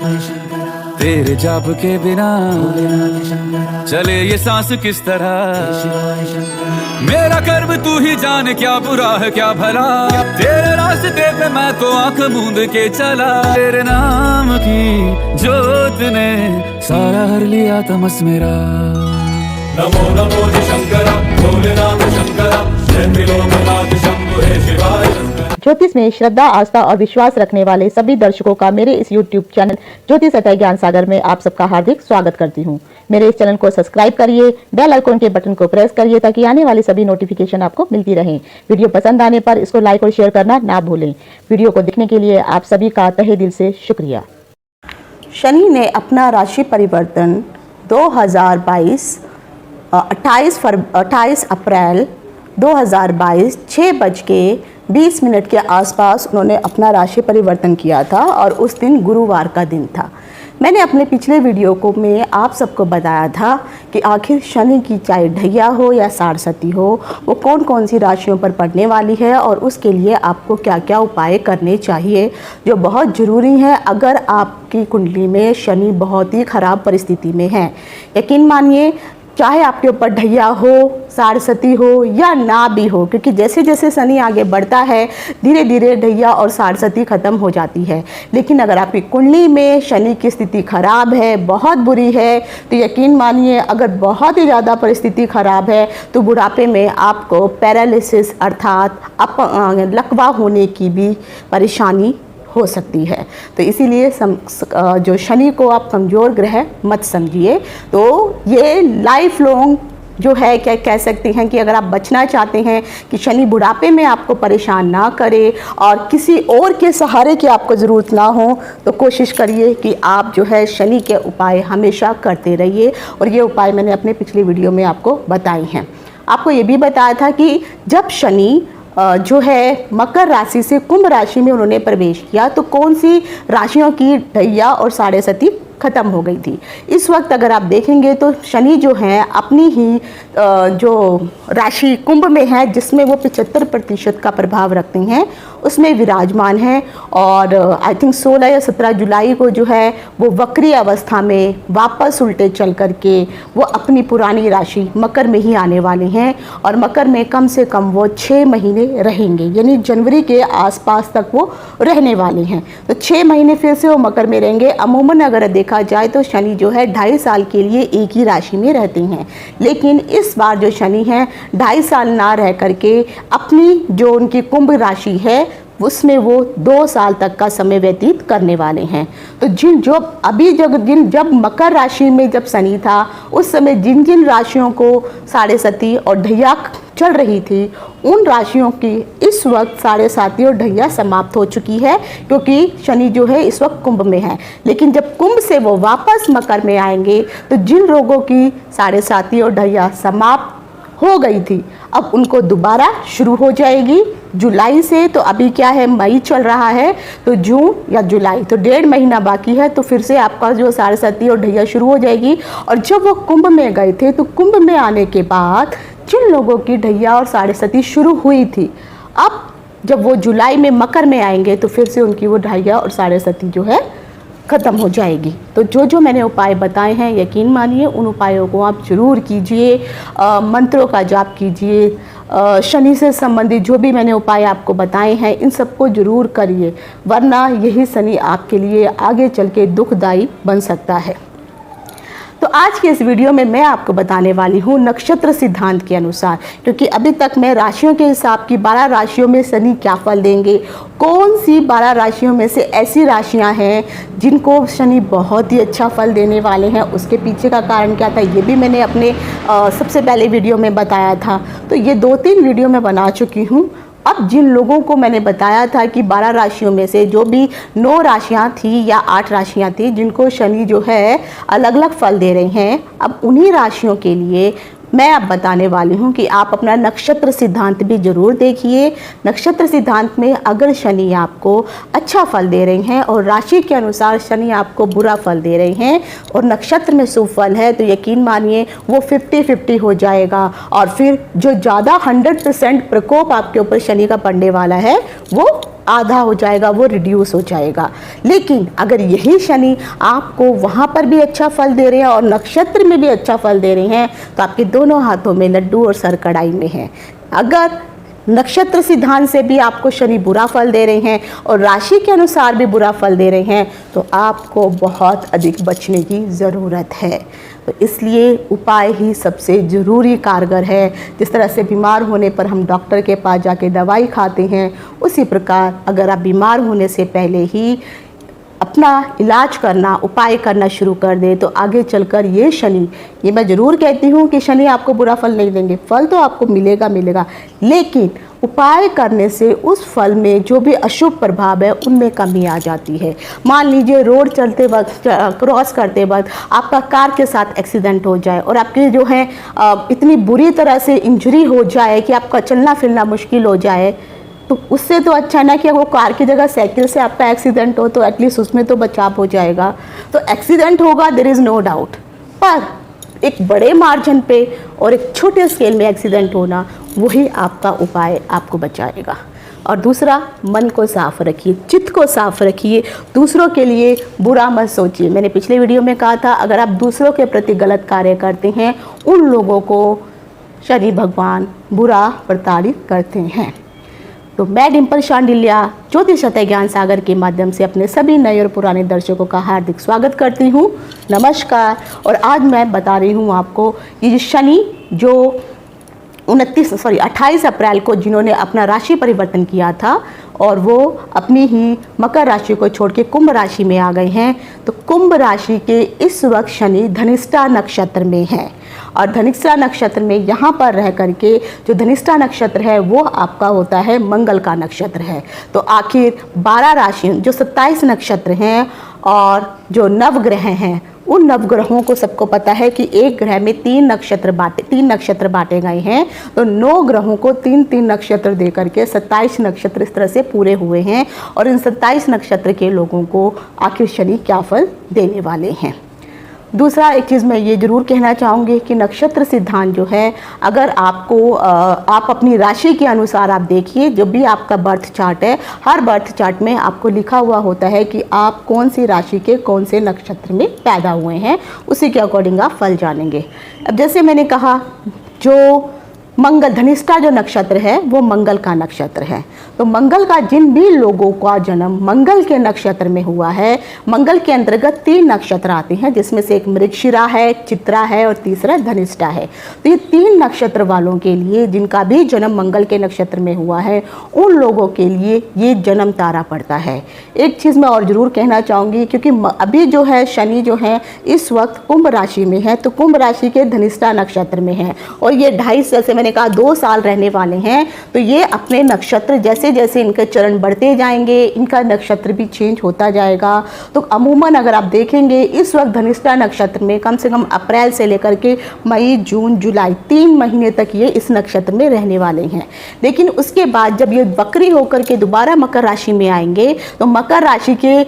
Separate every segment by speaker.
Speaker 1: तेरे जाप के बिना चले ये सांस किस तरह। मेरा कर्म तू ही जाने, क्या बुरा है क्या भला, तेरे रास्ते पे मैं तो आंख मूंद के चला। तेरे नाम की जोत ने सारा हर लिया तमस मेरा।
Speaker 2: नमो नमो जी शंकरा, भोलेनाथ शंकरा, जय त्रिलोकनाथ शंभु हे शिवाय शंकरा।
Speaker 3: ज्योतिष में श्रद्धा, आस्था और विश्वास रखने वाले सभी दर्शकों का मेरे इस YouTube चैनल ज्योतिष अटय ज्ञान सागर में आप सबका हार्दिक स्वागत करती हूँ। मेरे इस चैनल को सब्सक्राइब करिए, बेल आइकन के बटन को प्रेस करिए ताकि आने वाली सभी नोटिफिकेशन आपको मिलती रहें। वीडियो पसंद आने पर इसको लाइक और शेयर करना ना भूलें। वीडियो को देखने के लिए आप सभी का तहे दिल से शुक्रिया।
Speaker 4: शनि ने अपना राशि परिवर्तन 2022 28 अप्रैल 2022 6:20 के आसपास उन्होंने अपना राशि परिवर्तन किया था और उस दिन गुरुवार का दिन था। मैंने अपने पिछले वीडियो में आप सबको बताया था कि आखिर शनि की चाहे ढैया हो या सारसती हो, वो कौन कौन सी राशियों पर पड़ने वाली है और उसके लिए आपको क्या क्या उपाय करने चाहिए जो बहुत ज़रूरी है अगर आपकी कुंडली में शनि बहुत ही ख़राब परिस्थिति में है। यकीन मानिए, चाहे आपके ऊपर ढैया हो, सारसती हो या ना भी हो, क्योंकि जैसे जैसे शनि आगे बढ़ता है धीरे धीरे ढैया और सारसती ख़त्म हो जाती है। लेकिन अगर आपकी कुंडली में शनि की स्थिति खराब है, बहुत बुरी है, तो यकीन मानिए अगर बहुत ही ज़्यादा परिस्थिति खराब है तो बुढ़ापे में आपको पैरालिसिस अर्थात लकवा होने की भी परेशानी हो सकती है। तो इसीलिए जो शनि को आप कमज़ोर ग्रह मत समझिए। तो ये लाइफ लॉन्ग जो है क्या कह सकते हैं कि अगर आप बचना चाहते हैं कि शनि बुढ़ापे में आपको परेशान ना करे और किसी और के सहारे की आपको ज़रूरत ना हो, तो कोशिश करिए कि आप जो है शनि के उपाय हमेशा करते रहिए। और ये उपाय मैंने अपने पिछले वीडियो में आपको बताए हैं। आपको ये भी बताया था कि जब शनि जो है मकर राशि से कुंभ राशि में उन्होंने प्रवेश किया तो कौन सी राशियों की ढैया और साढ़ेसती ख़त्म हो गई थी। इस वक्त अगर आप देखेंगे तो शनि जो है अपनी ही जो राशि कुंभ में है, जिसमें वो 75% का प्रभाव रखते हैं, उसमें विराजमान है। और आई थिंक 16 या 17 जुलाई को जो है वो वक्री अवस्था में वापस उल्टे चल करके वो अपनी पुरानी राशि मकर में ही आने वाले हैं। और मकर में कम से कम वो 6 महीने रहेंगे, यानी जनवरी के आसपास तक वो रहने वाले हैं। तो 6 महीने फिर से वो मकर में रहेंगे। अमूमन अगर देखा जाए तो शनि जो है 2.5 साल के लिए एक ही राशि में रहते हैं, लेकिन इस बार जो शनि है 2.5 साल ना रह करके अपनी जो उनकी कुंभ राशि है उसमें वो 2 साल तक का समय व्यतीत करने वाले हैं। तो जब मकर राशि में जब शनि था उस समय जिन जिन राशियों को साढ़ेसती और ढैया चल रही थी, उन राशियों की इस वक्त साढ़ेसाती और ढैया समाप्त हो चुकी है, क्योंकि शनि जो है इस वक्त कुंभ में है। लेकिन जब कुंभ से वो वापस मकर में आएंगे तो जिन लोगों की साढ़ेसाती और ढैया समाप्त हो गई थी अब उनको दोबारा शुरू हो जाएगी जुलाई से। तो अभी क्या है, मई चल रहा है, तो जून या जुलाई, तो 1.5 महीना बाकी है। तो फिर से आपका जो साढ़ेसती और ढैया शुरू हो जाएगी। और जब वो कुंभ में गए थे तो कुंभ में आने के बाद जिन लोगों की ढैया और साढ़ेसती शुरू हुई थी, अब जब वो जुलाई में मकर में आएंगे तो फिर से उनकी वो ढैया और साढ़ेसती जो है ख़त्म हो जाएगी। तो जो मैंने उपाय बताए हैं, यकीन मानिए उन उपायों को आप ज़रूर कीजिए। मंत्रों का जाप कीजिए, शनि से संबंधित जो भी मैंने उपाय आपको बताए हैं इन सबको ज़रूर करिए, वरना यही शनि आपके लिए आगे चल के दुखदायी बन सकता है। तो आज के इस वीडियो में मैं आपको बताने वाली हूँ नक्षत्र सिद्धांत के अनुसार, क्योंकि अभी तक मैं राशियों के हिसाब की 12 राशियों में शनि क्या फल देंगे, कौन सी 12 राशियों में से ऐसी राशियाँ हैं जिनको शनि बहुत ही अच्छा फल देने वाले हैं, उसके पीछे का कारण क्या था ये भी मैंने अपने सबसे पहले वीडियो में बताया था। तो ये 2-3 वीडियो मैं बना चुकी हूँ। अब जिन लोगों को मैंने बताया था कि 12 राशियों में से जो भी 9 राशियां थी या 8 राशियां थी जिनको शनि जो है अलग अलग फल दे रहे हैं, अब उन्हीं राशियों के लिए मैं अब बताने वाली हूँ कि आप अपना नक्षत्र सिद्धांत भी ज़रूर देखिए। नक्षत्र सिद्धांत में अगर शनि आपको अच्छा फल दे रहे हैं और राशि के अनुसार शनि आपको बुरा फल दे रहे हैं और नक्षत्र में शुभ फल है, तो यकीन मानिए वो 50-50 हो जाएगा। और फिर जो ज़्यादा 100% प्रकोप आपके ऊपर शनि का पड़ने वाला है वो आधा हो जाएगा, वो रिड्यूस हो जाएगा। लेकिन अगर यही शनि आपको वहाँ पर भी अच्छा फल दे रहे हैं और नक्षत्र में भी अच्छा फल दे रहे हैं, तो आपके दोनों हाथों में लड्डू और सर कढ़ाई में है। अगर नक्षत्र सिद्धांत से भी आपको शनि बुरा फल दे रहे हैं और राशि के अनुसार भी बुरा फल दे रहे हैं, तो आपको बहुत अधिक बचने की ज़रूरत है। तो इसलिए उपाय ही सबसे ज़रूरी कारगर है। जिस तरह से बीमार होने पर हम डॉक्टर के पास जाके दवाई खाते हैं, उसी प्रकार अगर आप बीमार होने से पहले ही अपना इलाज करना, उपाय करना शुरू कर दे, तो आगे चलकर ये शनि, ये मैं ज़रूर कहती हूँ कि शनि आपको बुरा फल नहीं देंगे, फल तो आपको मिलेगा, लेकिन उपाय करने से उस फल में जो भी अशुभ प्रभाव है उनमें कमी आ जाती है। मान लीजिए रोड चलते वक्त, क्रॉस करते वक्त आपका कार के साथ एक्सीडेंट हो जाए और आपके जो है इतनी बुरी तरह से इंजरी हो जाए कि आपका चलना फिरना मुश्किल हो जाए, तो उससे तो अच्छा ना कि वो कार की जगह साइकिल से आपका एक्सीडेंट हो, तो एटलीस्ट उसमें तो बचाव हो जाएगा। तो एक्सीडेंट होगा, देयर इज़ नो डाउट, पर एक बड़े मार्जिन पे और एक छोटे स्केल में एक्सीडेंट होना, वही आपका उपाय आपको बचाएगा। और दूसरा, मन को साफ रखिए, चित्त को साफ रखिए, दूसरों के लिए बुरा मत सोचिए। मैंने पिछले वीडियो में कहा था, अगर आप दूसरों के प्रति गलत कार्य करते हैं, उन लोगों को शनि भगवान बुरा प्रताड़ित करते हैं। तो मैं डिम्पल शांडिल्या ज्योतिष सतह ज्ञान सागर के माध्यम से अपने सभी नए और पुराने दर्शकों का हार्दिक स्वागत करती हूँ। नमस्कार। और आज मैं बता रही हूँ आपको, ये शनि जो 28 अप्रैल को जिन्होंने अपना राशि परिवर्तन किया था और वो अपनी ही मकर राशि को छोड़ के कुंभ राशि में आ गए हैं, तो कुंभ राशि के इस वक्त शनि धनिष्ठा नक्षत्र में है। और धनिष्ठा नक्षत्र में यहाँ पर रह करके, जो धनिष्ठा नक्षत्र है वो आपका होता है मंगल का नक्षत्र है। तो आखिर 12 राशि, जो 27 नक्षत्र हैं और जो नवग्रह हैं, उन नवग्रहों को सबको पता है कि एक ग्रह में 3 नक्षत्र बांटे गए हैं। तो 9 ग्रहों को 3-3 नक्षत्र दे करके 27 नक्षत्र इस तरह से पूरे हुए हैं। और इन 27 नक्षत्र के लोगों को आखिर शनि क्या फल देने वाले हैं। दूसरा एक चीज़ मैं ये ज़रूर कहना चाहूँगी कि नक्षत्र सिद्धांत जो है, अगर आपको आप अपनी राशि के अनुसार आप देखिए, जब भी आपका बर्थ चार्ट है, हर बर्थ चार्ट में आपको लिखा हुआ होता है कि आप कौन सी राशि के कौन से नक्षत्र में पैदा हुए हैं, उसी के अकॉर्डिंग आप फल जानेंगे। अब जैसे मैंने कहा, जो मंगल धनिष्ठा जो नक्षत्र है वो मंगल का नक्षत्र है। तो मंगल का जिन भी लोगों का जन्म मंगल के नक्षत्र में हुआ है, मंगल के अंतर्गत 3 नक्षत्र आते हैं, जिसमें से एक मृगशिरा है, चित्रा है और तीसरा धनिष्ठा है। तो ये 3 नक्षत्र वालों के लिए, जिनका भी जन्म मंगल के नक्षत्र में हुआ है, उन लोगों के लिए ये जन्म तारा पड़ता है। एक चीज़ मैं और ज़रूर कहना चाहूँगी, क्योंकि अभी जो है शनि जो है इस वक्त कुंभ राशि में है, तो कुंभ राशि के धनिष्ठा नक्षत्र में है और ये 2.5 साल से, मैंने कहा 2 साल रहने वाले हैं। तो ये अपने नक्षत्र जैसे जैसे इनके चरण बढ़ते जाएंगे, इनका नक्षत्र भी चेंज होता जाएगा। तो अमूमन अगर आप देखेंगे, इस वक्त धनिष्ठा नक्षत्र में कम से कम अप्रैल से लेकर के मई, जून, जुलाई 3 महीने तक ये इस नक्षत्र में रहने वाले हैं। लेकिन उसके बाद जब ये वक्री होकर के दोबारा मकर राशि में आएंगे, तो मकर राशि के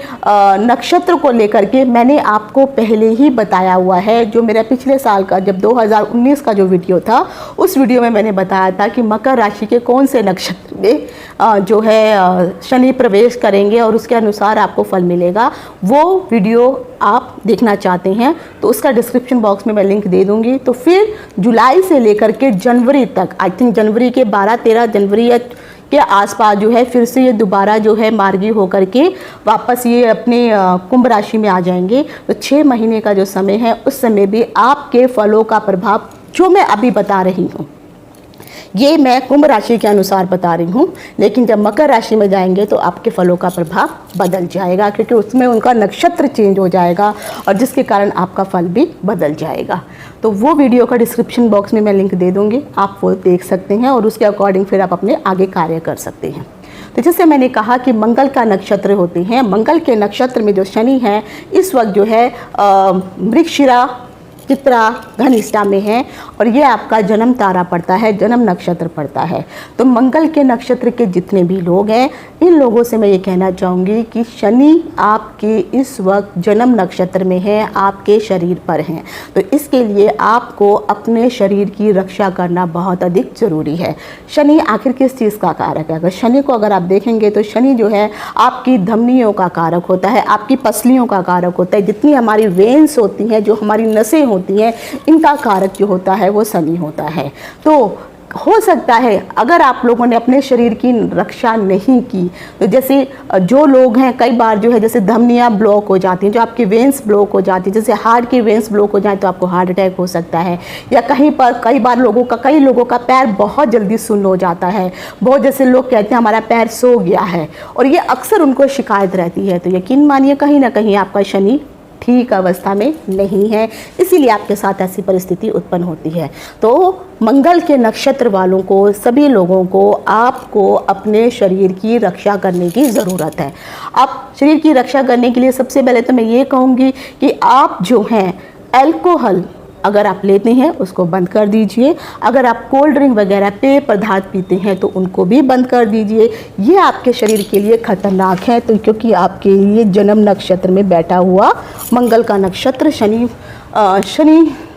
Speaker 4: नक्षत्र को लेकर के मैंने आपको पहले ही बताया हुआ है। जो मेरा पिछले साल का, जब 2019 का जो वीडियो था, उस वीडियो में मैंने बताया था कि मकर राशि के कौन से नक्षत्र में जो है शनि प्रवेश करेंगे और उसके अनुसार आपको फल मिलेगा। वो वीडियो आप देखना चाहते हैं तो उसका डिस्क्रिप्शन बॉक्स में मैं लिंक दे दूंगी। तो फिर जुलाई से लेकर के जनवरी तक, आई थिंक जनवरी के 12-13 जनवरी के आसपास जो है फिर से ये दोबारा जो है मार्गी होकर के वापस ये अपने कुंभ राशि में आ जाएंगे। तो 6 महीने का जो समय है, उस समय भी आपके फलों का प्रभाव जो मैं अभी बता रही हूँ, ये मैं कुंभ राशि के अनुसार बता रही हूँ, लेकिन जब मकर राशि में जाएंगे तो आपके फलों का प्रभाव बदल जाएगा, क्योंकि उसमें उनका नक्षत्र चेंज हो जाएगा और जिसके कारण आपका फल भी बदल जाएगा। तो वो वीडियो का डिस्क्रिप्शन बॉक्स में मैं लिंक दे दूँगी, आप वो देख सकते हैं और उसके अकॉर्डिंग फिर आप अपने आगे कार्य कर सकते हैं। तो जैसे मैंने कहा कि मंगल का नक्षत्र होते हैं, मंगल के नक्षत्र में जो शनि है इस वक्त जो है मृगशिरा चित्रा घनिष्ठा में है और ये आपका जन्म तारा पड़ता है, जन्म नक्षत्र पड़ता है। तो मंगल के नक्षत्र के जितने भी लोग हैं, इन लोगों से मैं ये कहना चाहूँगी कि शनि आपके इस वक्त जन्म नक्षत्र में है, आपके शरीर पर हैं। तो इसके लिए आपको अपने शरीर की रक्षा करना बहुत अधिक ज़रूरी है। शनि आखिर किस चीज़ का कारक है? अगर शनि को अगर आप देखेंगे तो शनि जो है आपकी धमनियों का कारक होता है, आपकी पसलियों का कारक होता है। जितनी हमारी वेन्स होती हैं, जो हमारी नसें होती हैं, इनका कारक जो होता है वो शनि होता है। तो हो सकता है अगर आप लोगों ने अपने शरीर की रक्षा नहीं की, तो जैसे जो लोग हैं कई बार जो है जैसे धमनियाँ ब्लॉक हो जाती हैं, जो आपकी वेन्स ब्लॉक हो जाती है, जैसे हार्ट की वेन्स ब्लॉक हो जाए तो आपको हार्ट अटैक हो सकता है। या कहीं पर कई लोगों का पैर बहुत जल्दी सुन्न हो जाता है। बहुत जैसे लोग कहते हैं हमारा पैर सो गया है, और ये अक्सर उनको शिकायत रहती है। तो यकीन मानिए कहीं ना कहीं आपका शनि ठीक अवस्था में नहीं है, इसीलिए आपके साथ ऐसी परिस्थिति उत्पन्न होती है। तो मंगल के नक्षत्र वालों को, सभी लोगों को, आपको अपने शरीर की रक्षा करने की ज़रूरत है। आप शरीर की रक्षा करने के लिए सबसे पहले तो मैं ये कहूँगी कि आप जो हैं अल्कोहल अगर आप लेते हैं उसको बंद कर दीजिए। अगर आप कोल्ड ड्रिंक वगैरह पेय पदार्थ पीते हैं तो उनको भी बंद कर दीजिए। ये आपके शरीर के लिए खतरनाक है, तो क्योंकि आपके लिए जन्म नक्षत्र में बैठा हुआ मंगल का नक्षत्र शनि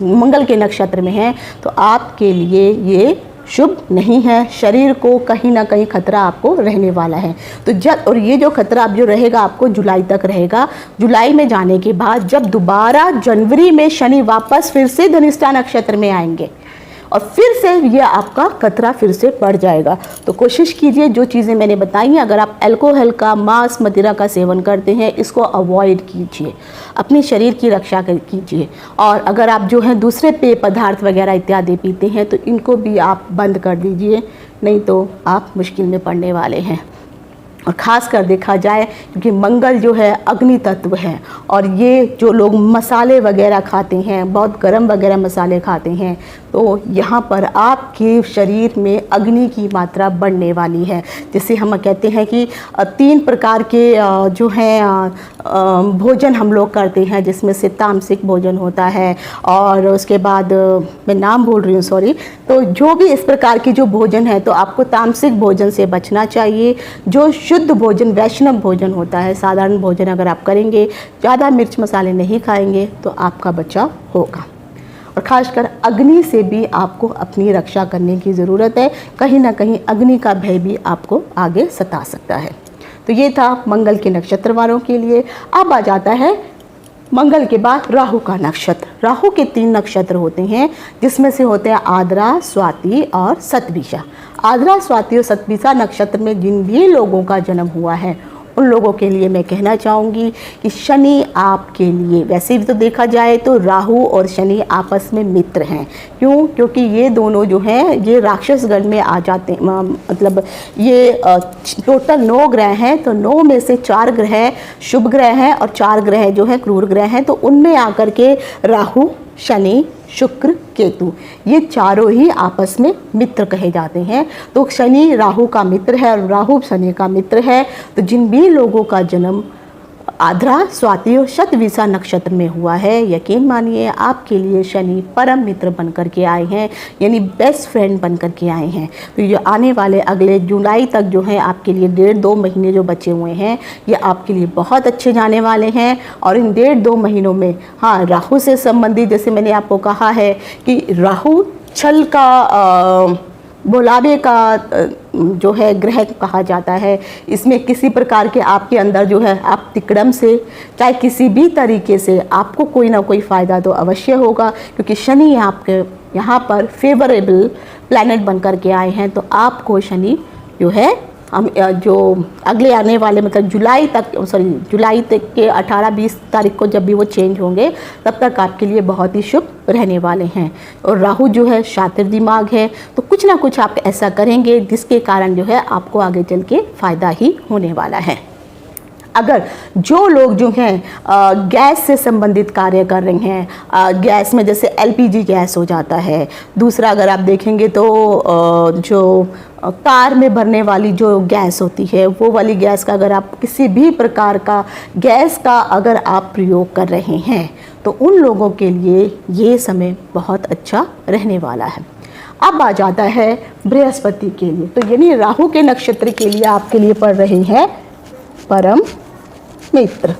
Speaker 4: मंगल के नक्षत्र में है, तो आपके लिए ये शुभ नहीं है। शरीर को कहीं ना कहीं खतरा आपको रहने वाला है। तो और ये जो खतरा अब जो रहेगा आपको जुलाई तक रहेगा। जुलाई में जाने के बाद जब दोबारा जनवरी में शनि वापस फिर से धनिष्ठा नक्षत्र में आएंगे और फिर से ये आपका खतरा फिर से बढ़ जाएगा। तो कोशिश कीजिए जो चीज़ें मैंने बताई हैं, अगर आप अल्कोहल का, मांस मदिरा का सेवन करते हैं, इसको अवॉइड कीजिए, अपने शरीर की रक्षा कीजिए। और अगर आप जो है दूसरे पेय पदार्थ वगैरह इत्यादि पीते हैं तो इनको भी आप बंद कर दीजिए, नहीं तो आप मुश्किल में पड़ने वाले हैं। और ख़ास कर देखा जाए क्योंकि मंगल जो है अग्नि तत्व है, और ये जो लोग मसाले वगैरह खाते हैं, बहुत गरम वगैरह मसाले खाते हैं, तो यहाँ पर आपके शरीर में अग्नि की मात्रा बढ़ने वाली है। जैसे हम कहते हैं कि 3 प्रकार के जो हैं भोजन हम लोग करते हैं, जिसमें से तामसिक भोजन होता है और उसके बाद मैं नाम भूल रही हूँ, सॉरी। तो जो भी इस प्रकार की जो भोजन है, तो आपको तामसिक भोजन से बचना चाहिए। जो शुद्ध भोजन, वैष्णव भोजन होता है, साधारण भोजन अगर आप करेंगे, ज़्यादा मिर्च मसाले नहीं खाएंगे, तो आपका बचाव होगा। और ख़ासकर अग्नि से भी आपको अपनी रक्षा करने की ज़रूरत है। कहीं ना कहीं अग्नि का भय भी आपको आगे सता सकता है। तो ये था मंगल के नक्षत्र वालों के लिए। अब आ जाता है मंगल के बाद राहु का नक्षत्र। राहु के 3 नक्षत्र होते हैं, जिसमें से होते हैं आद्रा, स्वाति और सतभिषा। आद्रा, स्वाति और सतभिषा नक्षत्र में जिन भी लोगों का जन्म हुआ है, उन लोगों के लिए मैं कहना चाहूँगी कि शनि आपके लिए, वैसे भी तो देखा जाए तो राहु और शनि आपस में मित्र हैं। क्यों? क्योंकि ये दोनों जो हैं ये राक्षसगण में आ जाते हैं। मतलब ये टोटल 9 ग्रह हैं, तो 9 में से 4 ग्रह शुभ ग्रह हैं और 4 ग्रह जो हैं क्रूर ग्रह हैं। तो उनमें आकर के राहु, शनि, शुक्र, केतु, ये चारों ही आपस में मित्र कहे जाते हैं। तो शनि राहु का मित्र है और राहु शनि का मित्र है। तो जिन भी लोगों का जन्म आद्रा, स्वाति और शतभिषा नक्षत्र में हुआ है, यकीन मानिए आपके लिए शनि परम मित्र बनकर के आए हैं, यानी बेस्ट फ्रेंड बनकर के आए हैं। तो ये आने वाले अगले जुलाई तक जो है आपके लिए 1.5-2 महीने जो बचे हुए हैं, ये आपके लिए बहुत अच्छे जाने वाले हैं। और इन 1.5-2 महीनों में हाँ, राहु से संबंधित, जैसे मैंने आपको कहा है कि राहु छल का, भोलावे का जो है ग्रह कहा जाता है। इसमें किसी प्रकार के आपके अंदर जो है आप तिकड़म से, चाहे किसी भी तरीके से आपको कोई ना कोई फ़ायदा तो अवश्य होगा, क्योंकि शनि आपके यहाँ पर फेवरेबल प्लैनेट बनकर के आए हैं। तो आपको शनि जो है हम जो अगले आने वाले मतलब जुलाई तक के 18-20 तारीख को जब भी वो चेंज होंगे, तब तक आपके लिए बहुत ही शुभ रहने वाले हैं। और राहु जो है शातिर दिमाग है, तो कुछ ना कुछ आप ऐसा करेंगे जिसके कारण जो है आपको आगे चल के फ़ायदा ही होने वाला है। अगर जो लोग जो हैं गैस से संबंधित कार्य कर रहे हैं, गैस में जैसे LPG गैस हो जाता है, दूसरा अगर आप देखेंगे तो जो कार में भरने वाली जो गैस होती है, वो वाली गैस का अगर आप किसी भी प्रकार का गैस का अगर आप प्रयोग कर रहे हैं, तो उन लोगों के लिए ये समय बहुत अच्छा रहने वाला है। अब आ जाता है बृहस्पति के लिए, तो यानी राहु के नक्षत्र के लिए आपके लिए पड़ रहे हैं परम मित्र।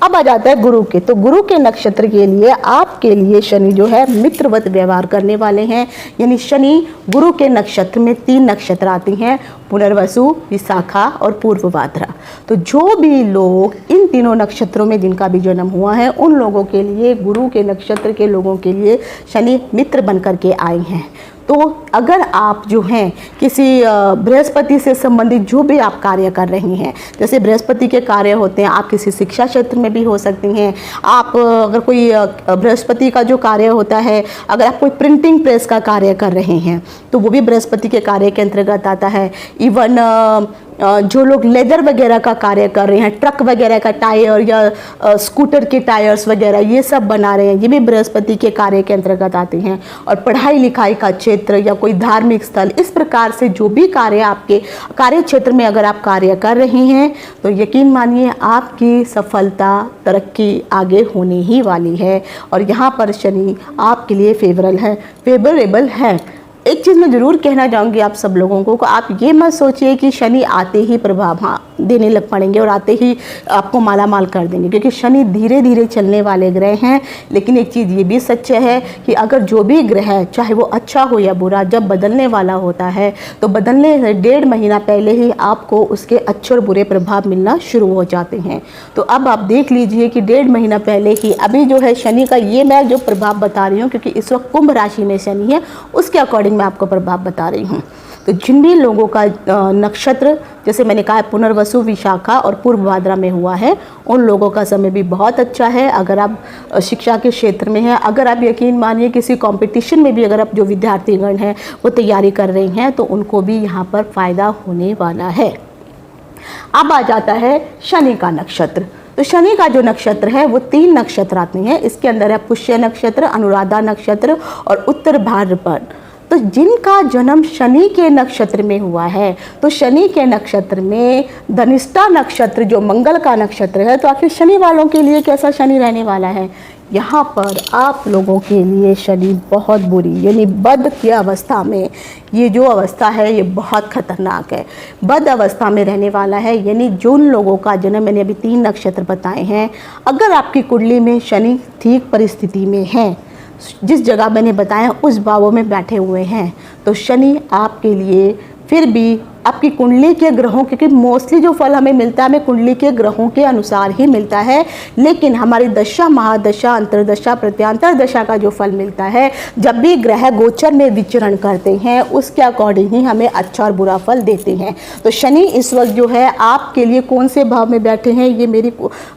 Speaker 4: अब आ जाता है गुरु के, तो गुरु के नक्षत्र के लिए आपके लिए शनि जो है मित्रवत व्यवहार करने वाले हैं। यानी शनि गुरु के नक्षत्र में 3 नक्षत्र आते हैं, पुनर्वसु, विशाखा और पूर्वभाद्रा। तो जो भी लोग इन तीनों नक्षत्रों में जिनका भी जन्म हुआ है उन लोगों के लिए, गुरु के नक्षत्र के लोगों के लिए शनि मित्र बन करके आए हैं। तो अगर आप जो हैं किसी बृहस्पति से संबंधित जो भी आप कार्य कर रही हैं, जैसे बृहस्पति के कार्य होते हैं, आप किसी शिक्षा क्षेत्र में भी हो सकती हैं। आप अगर कोई बृहस्पति का जो कार्य होता है, अगर आप कोई प्रिंटिंग प्रेस का कार्य कर रहे हैं तो वो भी बृहस्पति के कार्य के अंतर्गत आता है। इवन जो लोग लेदर वगैरह का कार्य कर रहे हैं, ट्रक वगैरह का टायर या स्कूटर के टायर्स वगैरह ये सब बना रहे हैं, ये भी बृहस्पति के कार्य के अंतर्गत आते हैं। और पढ़ाई लिखाई का क्षेत्र या कोई धार्मिक स्थल, इस प्रकार से जो भी कार्य आपके कार्य क्षेत्र में अगर आप कार्य कर रहे हैं तो यकीन मानिए आपकी सफलता, तरक्की आगे होने ही वाली है। और यहाँ पर शनि आपके लिए फेवरेबल है। एक चीज़ मैं ज़रूर कहना चाहूँगी आप सब लोगों को, आप ये मत सोचिए कि शनि आते ही प्रभाव देने लग पड़ेंगे और आते ही आपको माला माल कर देंगे, क्योंकि शनि धीरे धीरे चलने वाले ग्रह हैं। लेकिन एक चीज़ ये भी सच है कि अगर जो भी ग्रह है, चाहे वो अच्छा हो या बुरा, जब बदलने वाला होता है तो बदलने से 1.5 महीना पहले ही आपको उसके अच्छे और बुरे प्रभाव मिलना शुरू हो जाते हैं। तो अब आप देख लीजिए कि 1.5 महीना पहले ही अभी जो है शनि का ये मैं जो प्रभाव बता रही हूँ, क्योंकि इस वक्त कुंभ राशि में शनि है, उसके अकॉर्डिंग मैं आपको प्रभाव बता रही हूँ। तो जिन भी लोगों का नक्षत्र, जैसे मैंने कहा पुनर्वसु, विशाखा और पूर्वभाद्रा में हुआ है, उन लोगों का समय भी बहुत अच्छा है। अगर आप शिक्षा के क्षेत्र में हैं, अगर आप यकीन मानिए किसी कंपटीशन में भी अगर आप जो विद्यार्थीगण हैं वो तैयारी कर रहे हैं तो उनको भी यहाँ पर फ़ायदा होने वाला है। अब आ जाता है शनि का नक्षत्र। तो शनि का जो नक्षत्र है वो 3 नक्षत्र आते हैं। इसके अंदर है पुष्य नक्षत्र, अनुराधा नक्षत्र और उत्तर भाद्रपद। तो जिनका जन्म शनि के नक्षत्र में हुआ है, तो शनि के नक्षत्र में धनिष्ठा नक्षत्र जो मंगल का नक्षत्र है, तो आखिर शनि वालों के लिए कैसा शनि रहने वाला है? यहाँ पर आप लोगों के लिए शनि बहुत बुरी, यानी बद की अवस्था में, ये जो अवस्था है ये बहुत खतरनाक है, बद अवस्था में रहने वाला है। यानी जिन लोगों का जन्म, मैंने अभी 3 नक्षत्र बताए हैं, अगर आपकी कुंडली में शनि ठीक परिस्थिति में है, जिस जगह मैंने बताया उस भावों में बैठे हुए हैं, तो शनि आपके लिए फिर भी आपकी कुंडली के ग्रहों, क्योंकि मोस्टली जो फल हमें मिलता है हमें कुंडली के ग्रहों के अनुसार ही मिलता है, लेकिन हमारी दशा, महादशा, अंतरदशा, प्रत्यांतर दशा का जो फल मिलता है, जब भी ग्रह गोचर में विचरण करते हैं उसके अकॉर्डिंग ही हमें अच्छा और बुरा फल देते हैं। तो शनि इस वक्त जो है आपके लिए कौन से भाव में बैठे हैं, ये मेरी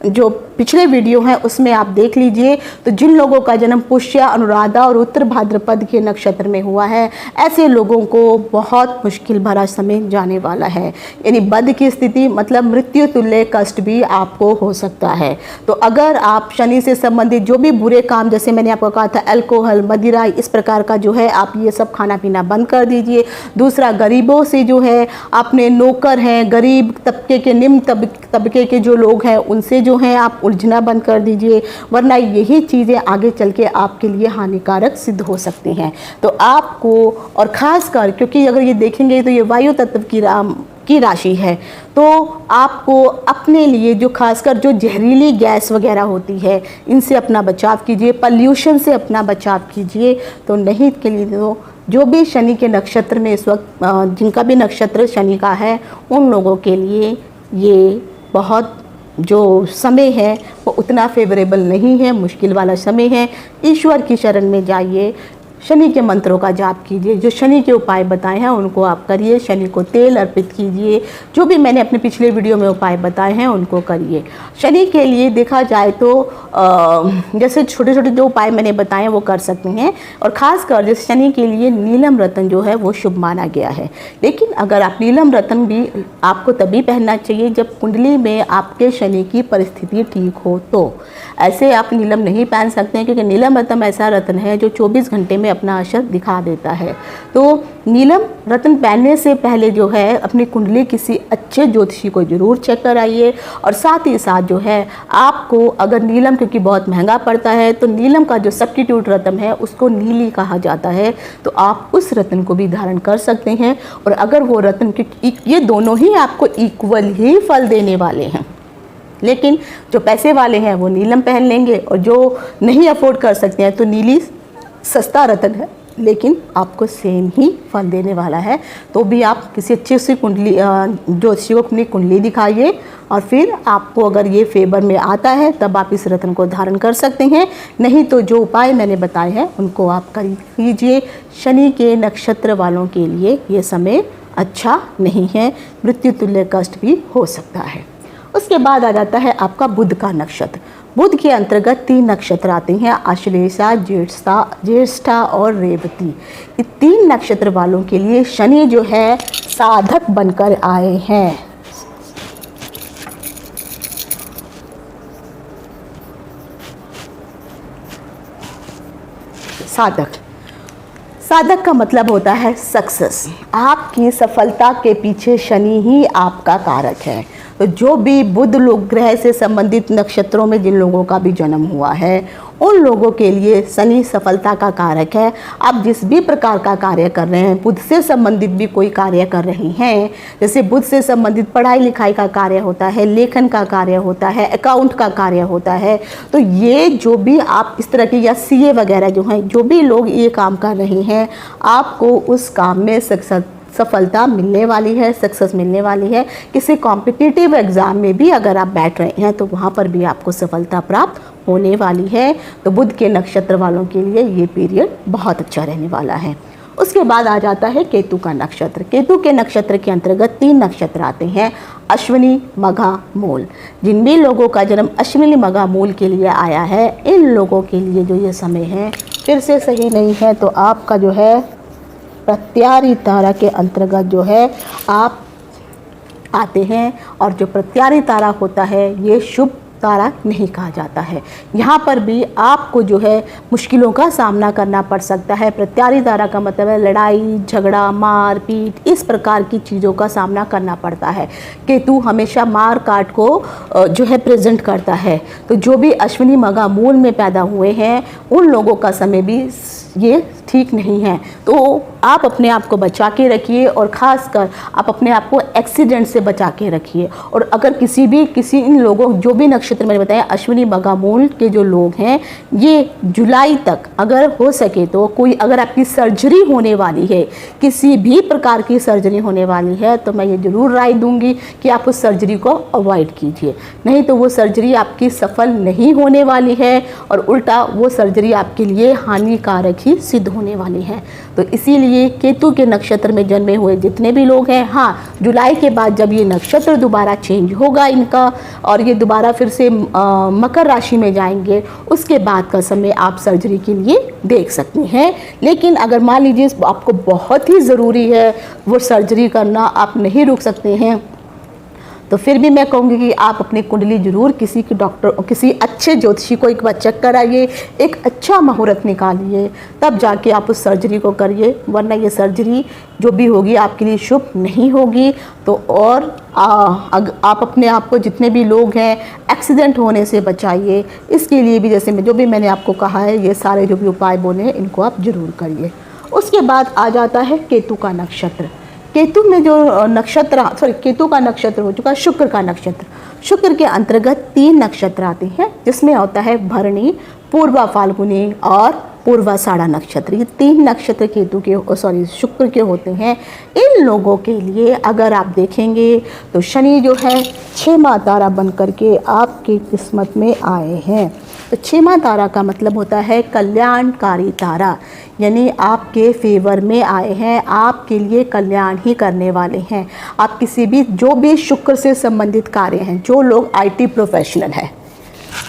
Speaker 4: जो पिछले वीडियो हैं उसमें आप देख लीजिए। तो जिन लोगों का जन्म पुष्य, अनुराधा और उत्तर भाद्रपद के नक्षत्र में हुआ है, ऐसे लोगों को बहुत मुश्किल भरा समय जाने वाला है। यानी बद की स्थिति मतलब मृत्यु तुल्य कष्ट भी आपको हो सकता है। तो अगर आप शनि से संबंधित जो भी बुरे काम, जैसे मैंने आपको कहा था अल्कोहल, मदिरा, इस प्रकार का जो है आप ये सब खाना पीना बंद कर दीजिए। दूसरा, गरीबों से जो है अपने नौकर हैं, गरीब तबके के, निम्न तबके के जो लोग हैं उनसे जो है आप उलझना बंद कर दीजिए, वरना यही चीज़ें आगे चल के आपके लिए हानिकारक सिद्ध हो सकती हैं। तो आपको, और ख़ासकर क्योंकि अगर ये देखेंगे तो ये वायु तत्व की राशि है, तो आपको अपने लिए जो खासकर जो जहरीली गैस वगैरह होती है इनसे अपना बचाव कीजिए, पॉल्यूशन से अपना बचाव कीजिए। तो नहीं के लिए तो जो भी शनि के नक्षत्र में इस वक्त जिनका भी नक्षत्र शनि का है उन लोगों के लिए ये बहुत जो समय है वो उतना फेवरेबल नहीं है, मुश्किल वाला समय है। ईश्वर की शरण में जाइए, शनि के मंत्रों का जाप कीजिए, जो शनि के उपाय बताए हैं उनको आप करिए, शनि को तेल अर्पित कीजिए, जो भी मैंने अपने पिछले वीडियो में उपाय बताए हैं उनको करिए। शनि के लिए देखा जाए तो जैसे छोटे छोटे जो उपाय मैंने बताए हैं वो कर सकते हैं, और ख़ासकर जैसे शनि के लिए नीलम रत्न जो है वो शुभ माना गया है। लेकिन अगर आप नीलम रत्न भी आपको तभी पहनना चाहिए जब कुंडली में आपके शनि की परिस्थिति ठीक हो, तो ऐसे आप नीलम नहीं पहन सकते हैं, क्योंकि नीलम रत्न ऐसा रत्न है जो 24 घंटे में अपना असर दिखा देता है। तो नीलम रत्न पहनने से पहले जो है अपनी कुंडली किसी अच्छे ज्योतिषी को ज़रूर चेक कराइए। और साथ ही साथ जो है आपको अगर नीलम, क्योंकि बहुत महंगा पड़ता है, तो नीलम का जो सब्स्टिट्यूट रत्न है उसको नीली कहा जाता है, तो आप उस रत्न को भी धारण कर सकते हैं। और अगर वो रत्न, ये दोनों ही आपको इक्वल ही फल देने वाले हैं, लेकिन जो पैसे वाले हैं वो नीलम पहन लेंगे और जो नहीं अफोर्ड कर सकते हैं तो नीली सस्ता रत्न है लेकिन आपको सेम ही फल देने वाला है। तो भी आप किसी अच्छी सी कुंडली ज्योतिषी को अपनी कुंडली दिखाइए और फिर आपको अगर ये फेवर में आता है तब आप इस रत्न को धारण कर सकते हैं। नहीं तो जो उपाय मैंने बताए हैं उनको आप कर कीजिए। शनि के नक्षत्र वालों के लिए ये समय अच्छा नहीं है, मृत्यु तुल्य कष्ट भी हो सकता है। उसके बाद आ जाता है आपका बुध का नक्षत्र। बुध के अंतर्गत 3 नक्षत्र आते हैं, आश्लेषा, ज्येष्ठा और रेवती। ये 3 नक्षत्र वालों के लिए शनि जो है साधक बनकर आए हैं। साधक का मतलब होता है सक्सेस। आपकी सफलता के पीछे शनि ही आपका कारक है। तो जो भी बुध लोग ग्रह से संबंधित नक्षत्रों में जिन लोगों का भी जन्म हुआ है उन लोगों के लिए शनि सफलता का कारक है। आप जिस भी प्रकार का कार्य कर रहे हैं, बुध से संबंधित भी कोई कार्य कर रहे हैं, जैसे बुध से संबंधित पढ़ाई लिखाई का कार्य होता है, लेखन का कार्य होता है, अकाउंट का कार्य होता है, तो ये जो भी आप इस तरह की या सीए वगैरह जो हैं, जो भी लोग ये काम कर रहे हैं, आपको उस काम में सफलता मिलने वाली है, सक्सेस मिलने वाली है। किसी कॉम्पिटिटिव एग्ज़ाम में भी अगर आप बैठ रहे हैं तो वहाँ पर भी आपको सफलता प्राप्त होने वाली है। तो बुध के नक्षत्र वालों के लिए ये पीरियड बहुत अच्छा रहने वाला है। उसके बाद आ जाता है केतु का नक्षत्र। केतु के नक्षत्र के अंतर्गत 3 नक्षत्र आते हैं, अश्विनी, मघा, मूल। जिन भी लोगों का जन्म अश्विनी, मघा, मूल के लिए आया है, इन लोगों के लिए जो ये समय है फिर से सही नहीं है। तो आपका जो है प्रत्यारी तारा के अंतर्गत जो है आप आते हैं, और जो प्रत्यारी तारा होता है ये शुभ तारा नहीं कहा जाता है। यहाँ पर भी आपको जो है मुश्किलों का सामना करना पड़ सकता है। प्रत्यारी तारा का मतलब है लड़ाई झगड़ा, मार पीट, इस प्रकार की चीज़ों का सामना करना पड़ता है। केतु हमेशा मार काट को जो है प्रेजेंट करता है। तो जो भी अश्विनी, मघा, मूल में पैदा हुए हैं उन लोगों का समय भी ये ठीक नहीं है। तो आप अपने आप को बचा के रखिए और ख़ासकर आप अपने आप को एक्सीडेंट से बचा के रखिए। और अगर किसी इन लोगों, जो भी नक्षत्र मैंने बताया अश्विनी, मघा, मूल के जो लोग हैं, ये जुलाई तक अगर हो सके तो कोई, अगर आपकी सर्जरी होने वाली है, किसी भी प्रकार की सर्जरी होने वाली है, तो मैं ये ज़रूर राय दूंगी कि आप उस सर्जरी को अवॉइड कीजिए। नहीं तो वो सर्जरी आपकी सफल नहीं होने वाली है और उल्टा वो सर्जरी आपके लिए हानिकारक ही सिद्ध होने वाली है। तो इसीलिए केतु के नक्षत्र में जन्मे हुए जितने भी लोग हैं, हाँ, जुलाई के बाद जब ये नक्षत्र दोबारा चेंज होगा इनका और ये दोबारा फिर से मकर राशि में जाएंगे, उसके बाद का समय आप सर्जरी के लिए देख सकते हैं। लेकिन अगर मान लीजिए आपको बहुत ही ज़रूरी है वो सर्जरी करना, आप नहीं रुक सकते हैं, तो फिर भी मैं कहूँगी कि आप अपनी कुंडली जरूर किसी के डॉक्टर, किसी अच्छे ज्योतिषी को एक बार चेक कराइए, एक अच्छा मुहूर्त निकालिए, तब जाके आप उस सर्जरी को करिए। वरना ये सर्जरी जो भी होगी आपके लिए शुभ नहीं होगी। तो और आप अपने आप को, जितने भी लोग हैं, एक्सीडेंट होने से बचाइए। इसके लिए भी जैसे जो भी मैंने आपको कहा है, ये सारे जो भी उपाय बोले हैं इनको आप ज़रूर करिए। उसके बाद आ जाता है केतु का नक्षत्र। केतु में जो केतु का नक्षत्र हो चुका, शुक्र का नक्षत्र। शुक्र के अंतर्गत 3 नक्षत्र आते हैं, जिसमें होता है भरणी, पूर्वा फाल्गुनी और पूर्वाषाढ़ा नक्षत्र। ये 3 नक्षत्र केतु के शुक्र के होते हैं। इन लोगों के लिए अगर आप देखेंगे तो शनि जो है 6वां तारा बन करके आपकी किस्मत में आए हैं। तो 6वां तारा का मतलब होता है कल्याणकारी तारा, यानी आपके फेवर में आए हैं, आपके लिए कल्याण ही करने वाले हैं। आप किसी भी, जो भी शुक्र से संबंधित कार्य हैं, जो लोग आईटी प्रोफेशनल हैं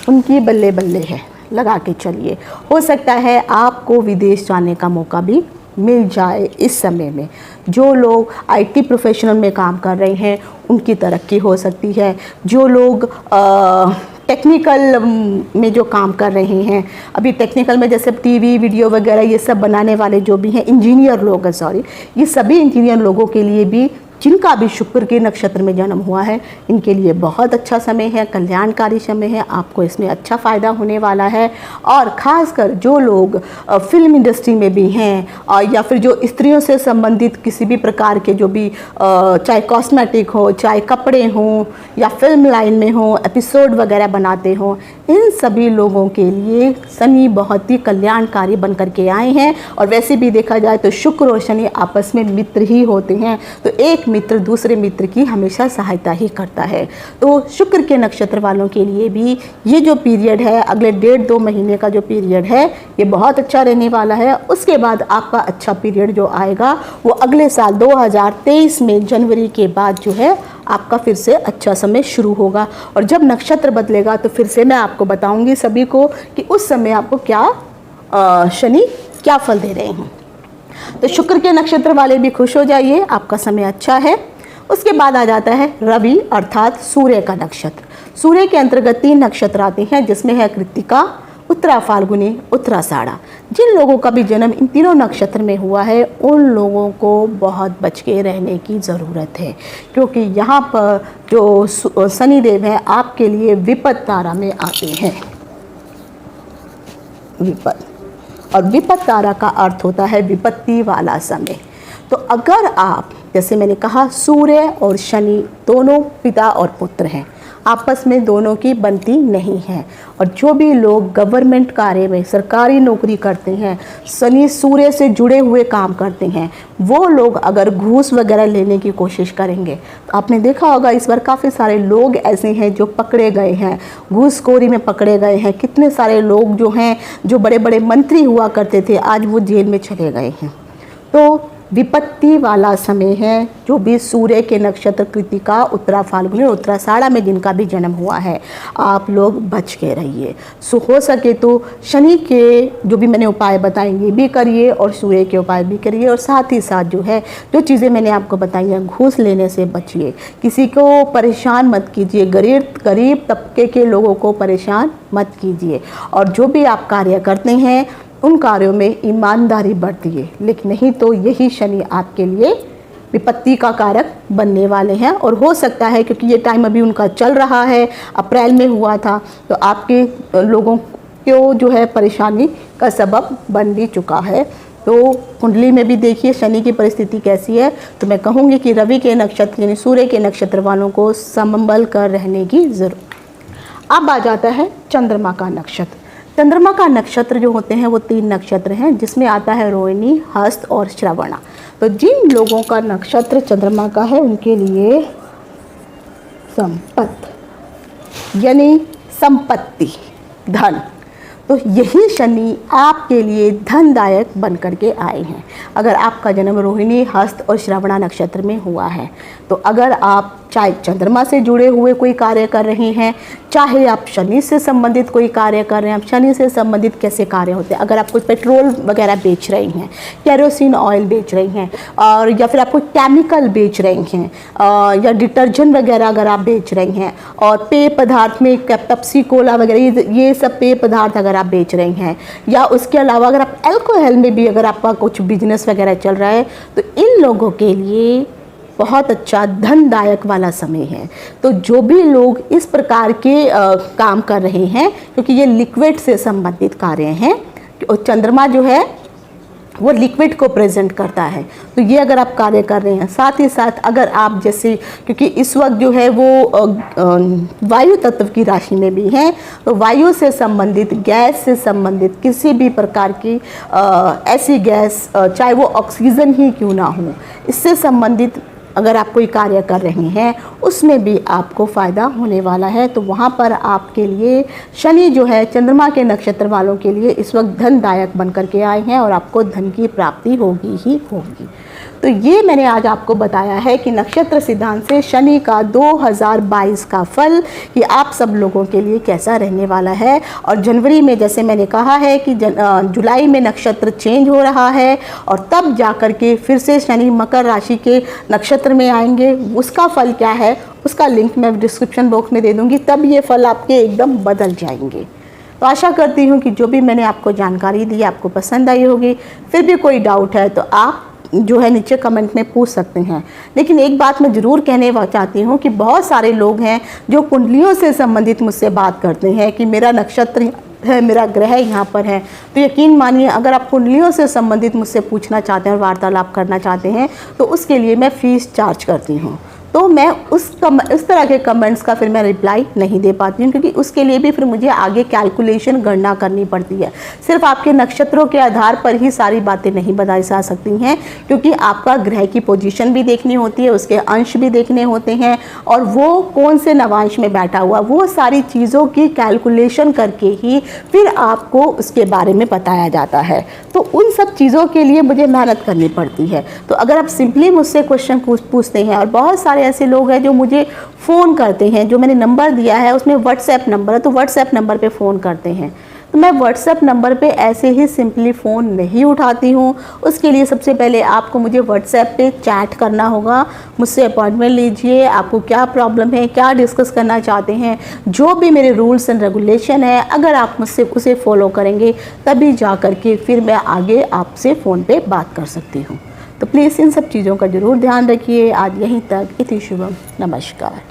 Speaker 4: उनकी बल्ले बल्ले है, लगा के चलिए। हो सकता है आपको विदेश जाने का मौका भी मिल जाए इस समय में। जो लोग आईटी प्रोफेशनल में काम कर रहे हैं उनकी तरक्की हो सकती है। जो लोग टेक्निकल में जो काम कर रहे हैं, अभी टेक्निकल में जैसे टीवी वीडियो वगैरह ये सब बनाने वाले जो भी हैं इंजीनियर लोग हैं, सॉरी, ये सभी इंजीनियर लोगों के लिए भी जिनका भी शुक्र के नक्षत्र में जन्म हुआ है, इनके लिए बहुत अच्छा समय है, कल्याणकारी समय है, आपको इसमें अच्छा फ़ायदा होने वाला है। और ख़ासकर जो लोग फिल्म इंडस्ट्री में भी हैं या फिर जो स्त्रियों से संबंधित किसी भी प्रकार के जो भी चाहे कॉस्मेटिक हो, चाहे कपड़े हों या फिल्म लाइन में हो, एपिसोड वगैरह बनाते हों, इन सभी लोगों के लिए शनि बहुत ही कल्याणकारी बन करके आए हैं। और वैसे भी देखा जाए तो शुक्र और शनि आपस में मित्र ही होते हैं, तो एक मित्र दूसरे मित्र की हमेशा सहायता ही करता है। तो शुक्र के नक्षत्र वालों के लिए भी ये जो पीरियड है, अगले 1.5-2 महीने का जो पीरियड है, ये बहुत अच्छा रहने वाला है। उसके बाद आपका अच्छा पीरियड जो आएगा वो अगले साल 2023 में जनवरी के बाद जो है आपका फिर से अच्छा समय शुरू होगा। और जब नक्षत्र बदलेगा तो फिर से मैं आपको बताऊंगी सभी को कि उस समय आपको क्या शनि क्या फल दे रहे हैं। तो शुक्र के नक्षत्र वाले भी खुश हो जाइए, आपका समय अच्छा है। उसके बाद आ जाता है रवि अर्थात सूर्य का नक्षत्र। सूर्य के अंतर्गत 3 नक्षत्र आते हैं, जिसमें है कृत्तिका, उत्तरा फाल्गुनी, उत्तराषाढ़ा। जिन लोगों का भी जन्म इन तीनों नक्षत्र में हुआ है, उन लोगों को बहुत बच के रहने की ज़रूरत है, क्योंकि यहाँ पर जो शनिदेव हैं आपके लिए विपद तारा में आते हैं। विपद, और विपद तारा का अर्थ होता है विपत्ति वाला समय। तो अगर आप, जैसे मैंने कहा, सूर्य और शनि दोनों पिता और पुत्र हैं, आपस में दोनों की बनती नहीं है। और जो भी लोग गवर्नमेंट कार्य में सरकारी नौकरी करते हैं, शनि सूर्य से जुड़े हुए काम करते हैं, वो लोग अगर घूस वगैरह लेने की कोशिश करेंगे तो आपने देखा होगा इस बार काफ़ी सारे लोग ऐसे हैं जो पकड़े गए हैं, घूसखोरी में पकड़े गए हैं। कितने सारे लोग जो हैं, जो बड़े बड़े मंत्री हुआ करते थे, आज वो जेल में चले गए हैं। तो विपत्ति वाला समय है। जो भी सूर्य के नक्षत्र कृत्तिका, उत्तरा फाल्गुनी और उत्तराषाढ़ा में जिनका भी जन्म हुआ है, आप लोग बच के रहिए। सो हो सके तो शनि के जो भी मैंने उपाय बताएंगे भी करिए और सूर्य के उपाय भी करिए, और साथ ही साथ जो है जो चीज़ें मैंने आपको बताई हैं, घूस लेने से बचिए, किसी को परेशान मत कीजिए, गरीब तबके के लोगों को परेशान मत कीजिए। और जो भी आप कार्य करते हैं उन कार्यों में ईमानदारी बरतिए, लेकिन नहीं तो यही शनि आपके लिए विपत्ति का कारक बनने वाले हैं। और हो सकता है, क्योंकि ये टाइम अभी उनका चल रहा है, अप्रैल में हुआ था, तो आपके लोगों को जो है परेशानी का सबब बन भी चुका है। तो कुंडली में भी देखिए शनि की परिस्थिति कैसी है। तो मैं कहूँगी कि रवि के नक्षत्र यानी सूर्य के नक्षत्र वालों को संभल कर रहने की ज़रूरत। अब आ जाता है चंद्रमा का नक्षत्र। चंद्रमा का नक्षत्र जो होते हैं वो 3 नक्षत्र हैं, जिसमें आता है रोहिणी, हस्त और श्रवणा। तो जिन लोगों का नक्षत्र चंद्रमा का है उनके लिए संपत्ति यानी संपत्ति, धन, तो यही शनि आपके लिए धनदायक बन करके आए हैं। अगर आपका जन्म रोहिणी, हस्त और श्रवणा नक्षत्र में हुआ है, तो अगर आप चाहे चंद्रमा से जुड़े हुए कोई कार्य कर रहे हैं, चाहे आप शनि से संबंधित कोई कार्य कर रहे हैं। आप शनि से संबंधित कैसे कार्य होते हैं? अगर आप कोई पेट्रोल वगैरह बेच रही हैं, केरोसिन ऑयल बेच रही हैं, और या फिर आप कोई केमिकल बेच रही हैं, या डिटर्जेंट वगैरह अगर आप बेच रही हैं, और पेय पदार्थ में पेप्सी कोला वगैरह ये सब पेय पदार्थ अगर आप बेच रही हैं, या उसके अलावा अगर आप अल्कोहल में भी अगर आपका कुछ बिजनेस वगैरह चल रहा है, तो इन लोगों के लिए बहुत अच्छा धनदायक वाला समय है। तो जो भी लोग इस प्रकार के काम कर रहे हैं, क्योंकि ये लिक्विड से संबंधित कार्य हैं, और चंद्रमा जो है वो लिक्विड को प्रेजेंट करता है, तो ये अगर आप कार्य कर रहे हैं, साथ ही साथ अगर आप जैसे, क्योंकि इस वक्त जो है वो वायु तत्व की राशि में भी हैं, तो वायु से संबंधित, गैस से संबंधित किसी भी प्रकार की ऐसी गैस, चाहे वो ऑक्सीजन ही क्यों ना हो, इससे संबंधित अगर आप कोई कार्य कर रहे हैं, उसमें भी आपको फ़ायदा होने वाला है। तो वहाँ पर आपके लिए शनि जो है चंद्रमा के नक्षत्र वालों के लिए इस वक्त धनदायक बन करके आए हैं, और आपको धन की प्राप्ति होगी ही होगी। तो ये मैंने आज आपको बताया है कि नक्षत्र सिद्धांत से शनि का 2022 का फल कि आप सब लोगों के लिए कैसा रहने वाला है। और जनवरी में जैसे मैंने कहा है कि जुलाई में नक्षत्र चेंज हो रहा है और तब जाकर के फिर से शनि मकर राशि के नक्षत्र में आएंगे। उसका फल क्या है उसका लिंक मैं डिस्क्रिप्शन बॉक्स में दे दूँगी, तब ये फल आपके एकदम बदल जाएंगे। तो आशा करती हूँ कि जो भी मैंने आपको जानकारी दी आपको पसंद आई होगी। फिर भी कोई डाउट है तो आप जो है नीचे कमेंट में पूछ सकते हैं। लेकिन एक बात मैं ज़रूर कहने चाहती हूँ कि बहुत सारे लोग हैं जो कुंडलियों से संबंधित मुझसे बात करते हैं कि मेरा नक्षत्र है, मेरा ग्रह यहाँ पर है। तो यकीन मानिए अगर आप कुंडलियों से संबंधित मुझसे पूछना चाहते हैं और वार्तालाप करना चाहते हैं तो उसके लिए मैं फ़ीस चार्ज करती हूँ। तो मैं इस तरह के कमेंट्स का फिर मैं रिप्लाई नहीं दे पाती हूँ, क्योंकि उसके लिए भी फिर मुझे आगे कैलकुलेशन गणना करनी पड़ती है। सिर्फ आपके नक्षत्रों के आधार पर ही सारी बातें नहीं बताई जा सकती हैं, क्योंकि आपका ग्रह की पोजीशन भी देखनी होती है, उसके अंश भी देखने होते हैं और वो कौन से नवांश में बैठा हुआ, वो सारी चीज़ों की कैलकुलेशन करके ही फिर आपको उसके बारे में बताया जाता है। तो उन सब चीज़ों के लिए मुझे मेहनत करनी पड़ती है। तो अगर आप सिंपली मुझसे क्वेश्चन पूछते हैं, और बहुत सारे ऐसे लोग हैं जो मुझे फ़ोन करते हैं, जो मैंने नंबर दिया है उसमें व्हाट्सएप नंबर है, तो व्हाट्सएप नंबर पे फ़ोन करते हैं, तो मैं व्हाट्सएप नंबर पे ऐसे ही सिंपली फ़ोन नहीं उठाती हूँ। उसके लिए सबसे पहले आपको मुझे व्हाट्सएप पे चैट करना होगा, मुझसे अपॉइंटमेंट लीजिए, आपको क्या प्रॉब्लम है, क्या डिस्कस करना चाहते हैं, जो भी मेरे रूल्स एंड रेगुलेशन है अगर आप मुझसे उसे फॉलो करेंगे तभी जा कर के फिर मैं आगे आपसे फ़ोन पे बात कर सकती हूँ। तो प्लीज़ इन सब चीज़ों का ज़रूर ध्यान रखिए। आज यहीं तक। इति शुभम। नमस्कार।